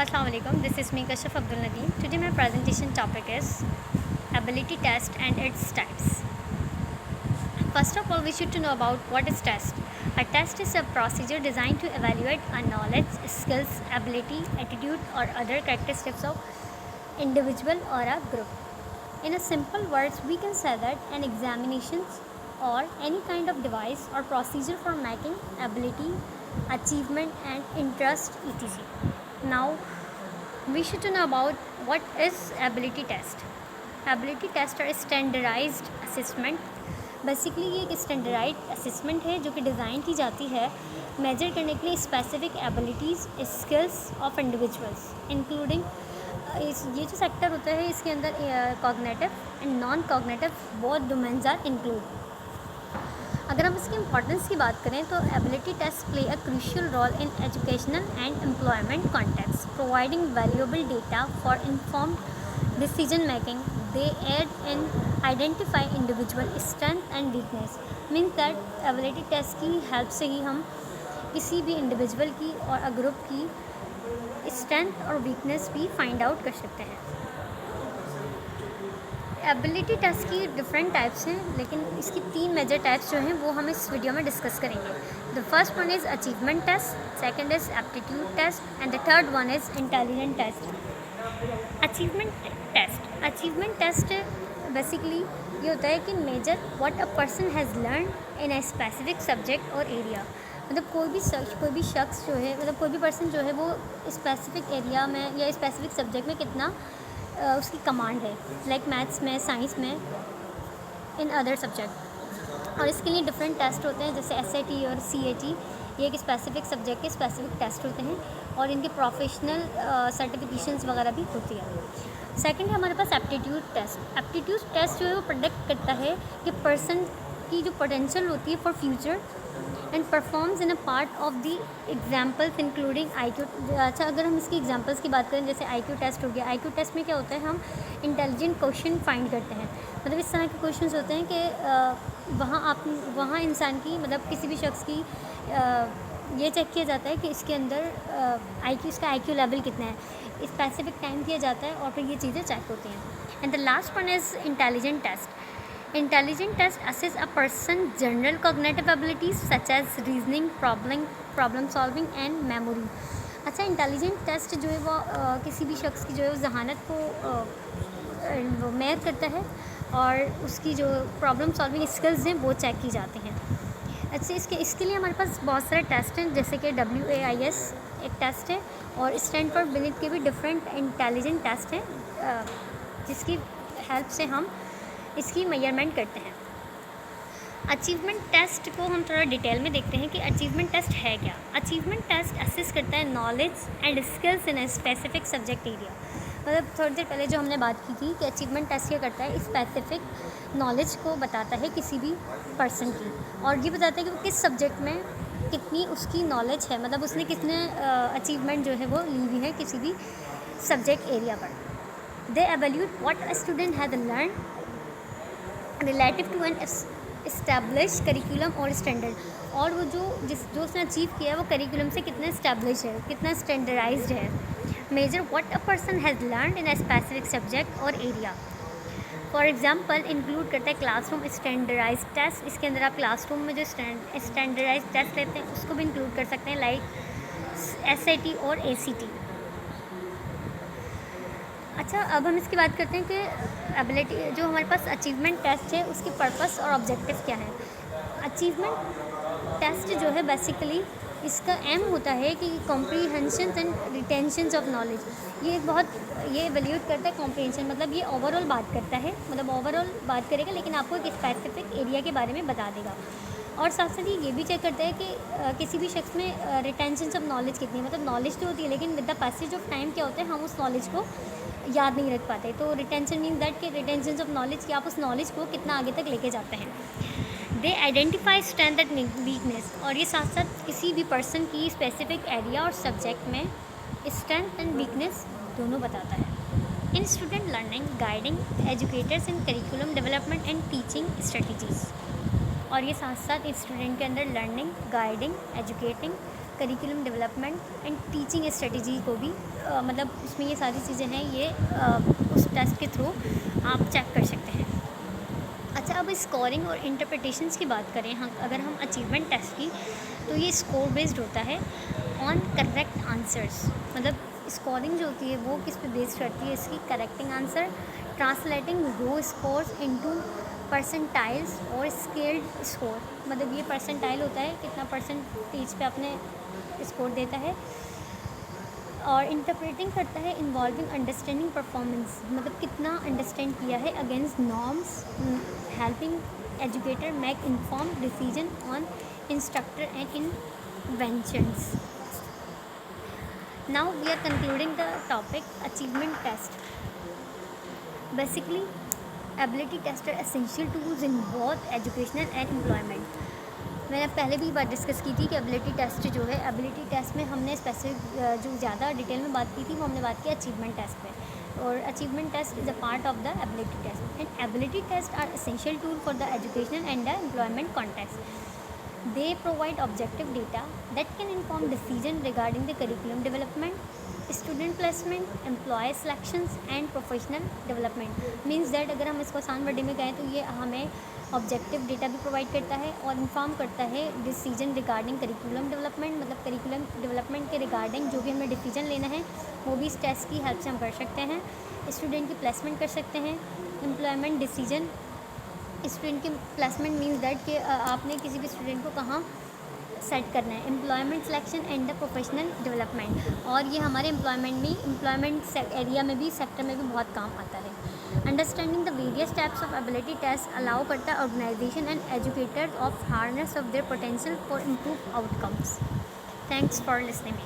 Assalamu alaikum. This is me Kashaf Abdul Nadeem. Today my presentation topic is ability test and its types. First of all, we should to know about what is test. A test is a procedure designed to evaluate a knowledge, skills, ability, attitude or other characteristics of individual or a group. In a simple words, we can say that an examination or any kind of device or procedure for making ability, achievement and interest etc. Now we should to know about what is ability test. Ability test और standardised assessment, basically ये एक standardised assessment है जो कि design की जाती है major करने के लिए specific abilities skills of individuals including ये जो सेक्टर होता है इसके अंदर cognitive and non cognitive both domains are include. अगर हम इसकी इंपॉर्टेंस की बात करें तो ability test play a crucial role in educational and employment context providing valuable data for informed decision making. They aid in identify individual strength and weakness. Means that ability test की help से ही हम किसी भी individual की और group की strength और वीकनेस भी फाइंड आउट कर सकते हैं। एबिलिटी टेस्ट की डिफरेंट टाइप्स हैं, लेकिन इसकी 3 मेजर टाइप्स जो हैं वो हम इस वीडियो में डिस्कस करेंगे। The first one is achievement test, second is aptitude test and the third one is intelligent test. Achievement test basically ये होता है कि measure what a person has learn in a specific subject or area. मतलब कोई भी शख्स जो है, मतलब कोई भी पर्सन जो है वो स्पेसिफिक एरिया में या स्पेसिफिक सब्जेक्ट में कितना उसकी कमांड है, लाइक मैथ्स में, साइंस में, इन अदर सब्जेक्ट। और इसके लिए डिफरेंट टेस्ट होते हैं जैसे SAT और CAT। ये एक स्पेसिफिक सब्जेक्ट के स्पेसिफिक टेस्ट होते हैं और इनके प्रोफेशनल सर्टिफिकेशंस वगैरह भी होती है। सेकंड है हमारे पास एप्टीट्यूड टेस्ट। एप्टीट्यूड टेस्ट जो है वो प्रेडिक्ट करता है कि पर्सन की जो पोटेंशियल होती है for future and performs in a part of the examples including IQ। अच्छा, अगर हम इसकी एग्जाम्पल्स की बात करें जैसे IQ टेस्ट हो गया। IQ टेस्ट में क्या होता है, हम इंटेलिजेंट क्वेश्चन फाइंड करते हैं। मतलब इस तरह के क्वेश्चंस होते हैं कि वहाँ इंसान की, मतलब किसी भी शख्स की ये चेक किया जाता है कि इसके अंदर इसका IQ लेवल कितना है। स्पेसिफिक टाइम किया जाता है और फिर ये चीज़ें चेक होती हैं। And the last one is intelligent test. Intelligent test assess a person's general cognitive abilities such as reasoning, problem solving and memory। अच्छा, इंटेलिजेंट टेस्ट जो है वो किसी भी शख्स की जो है उस जहानत को वो मेयर करता है और उसकी जो प्रॉब्लम सॉल्विंग स्किल्स हैं वो चेक की जाती हैं। अच्छा, इसके लिए हमारे पास बहुत सारे टेस्ट हैं जैसे कि WAIS एक टेस्ट है और स्टैनफोर्ड बिनेट के भी डिफरेंट इंटेलिजेंट टेस्ट हैं जिसकी हेल्प से हम इसकी मेजरमेंट करते हैं। अचीवमेंट टेस्ट को हम थोड़ा डिटेल में देखते हैं कि अचीवमेंट टेस्ट है क्या। अचीवमेंट टेस्ट असेस करता है knowledge and skills in a specific subject area. मतलब थोड़ी देर पहले जो हमने बात की थी कि अचीवमेंट टेस्ट क्या करता है, स्पेसिफिक नॉलेज को बताता है किसी भी पर्सन की, और ये बताता है कि वो किस सब्जेक्ट में कितनी उसकी नॉलेज है, मतलब उसने कितने अचीवमेंट जो है वो ली हुई है किसी भी सब्जेक्ट एरिया पर। They evaluate what a student has learn relative to an establish curriculum और स्टैंडर्ड। और वो जो उसने अचीव किया है वो करिकुलम से कितना इस्टेब्लिश है, कितना स्टैंडर्डाइज्ड है। Measure what a person has learn in a specific subject or area. For example include करता है क्लासरूम स्टैंडर्डाइज टेस्ट। इसके अंदर आप क्लासरूम में जो स्टैंडर्डाइज टेस्ट लेते हैं उसको भी इंक्लूड कर सकते हैं, लाइक SAT और ACT। अच्छा, अब हम इसकी बात करते हैं कि एबिलिटी जो हमारे पास अचीवमेंट टेस्ट है उसकी पर्पस और ऑब्जेक्टिव क्या है। अचीवमेंट टेस्ट जो है बेसिकली इसका एम होता है कि comprehension and retention of knowledge. ये एवेल्यूट करता है कॉम्प्रीहेंशन, मतलब ये ओवरऑल बात करता है, मतलब ओवरऑल बात करेगा लेकिन आपको एक स्पेसिफिक एरिया के बारे में बता देगा। और साथ साथ ये भी चेक करता है कि किसी भी शख्स में रिटेंशन ऑफ नॉलेज कितनी है। मतलब नॉलेज तो होती है लेकिन with the passage of time क्या होता है, हम उस नॉलेज को याद नहीं रख पाते। तो रिटेंशन मीन दैट कि रिटेंशन ऑफ नॉलेज कि आप उस नॉलेज को कितना आगे तक लेके जाते हैं। They identify strength and weakness. और ये साथ साथ किसी भी पर्सन की स्पेसिफिक एरिया और सब्जेक्ट में स्ट्रेंथ एंड वीकनेस दोनों बताता है। इन student learning guiding educators in curriculum development and teaching strategies. और ये साथ साथ स्टूडेंट के अंदर learning, guiding, educating curriculum development and teaching strategy को भी मतलब उसमें ये सारी चीज़ें हैं, ये उस टेस्ट के थ्रू आप चेक कर सकते हैं। अच्छा, अब स्कोरिंग और इंटरप्रिटेशंस की बात करें हम, अगर हम अचीवमेंट टेस्ट की, तो ये स्कोर बेस्ड होता है ऑन करेक्ट आंसर्स। मतलब स्कोरिंग जो होती है वो किस पे बेस्ड करती है, इसकी करेक्टिंग आंसर, ट्रांसलेटिंग रो स्कोर्स इनटू परसेंटाइल्स और स्केल्ड स्कोर। मतलब ये परसेंटाइल होता है कितना परसेंटेज पे अपने स्कोर देता है, और इंटरप्रेटिंग करता है इन्वॉल्विंग अंडरस्टैंडिंग परफॉर्मेंस, मतलब कितना अंडरस्टैंड किया है against norms, helping educator make inform decision on instructor and inventions. Now we are concluding the topic achievement test. Basically ability test are essential tools in both educational and employment. मैंने पहले भी बात discuss की थी कि ability test जो है, ability test में हमने स्पेसिफिक जो ज़्यादा डिटेल में बात की थी वो हमने बात की अचीवमेंट टेस्ट पे, और achievement test is a part of the ability test and ability test are essential tool for the educational and the employment context. They provide objective data that can inform decision regarding the curriculum development, student placement, employee selections and professional development. Means that अगर हम इसको आसान word में कहें तो ये हमें objective data भी प्रोवाइड करता है और इन्फॉर्म करता है डिसीजन रिगार्डिंग करिकुलम डेवलपमेंट। मतलब करिकुलम डेवलपमेंट के रिगार्डिंग जो भी हमें डिसीजन लेना है वो भी इस टेस्ट की हेल्प से हम कर सकते हैं। स्टूडेंट की प्लेसमेंट कर सकते हैं। एम्प्लॉयमेंट डिसीजन, स्टूडेंट की प्लेसमेंट मीन्स दैट कि आपने किसी भी स्टूडेंट को कहाँ सेट करना है। Employment selection and the professional development, और ये हमारे एम्प्लॉयमेंट एरिया में भी, सेक्टर में भी बहुत काम आता है। Understanding the various types of ability test allow करता है organisation and educators of harness of their potential for improve outcomes. Thanks for listening.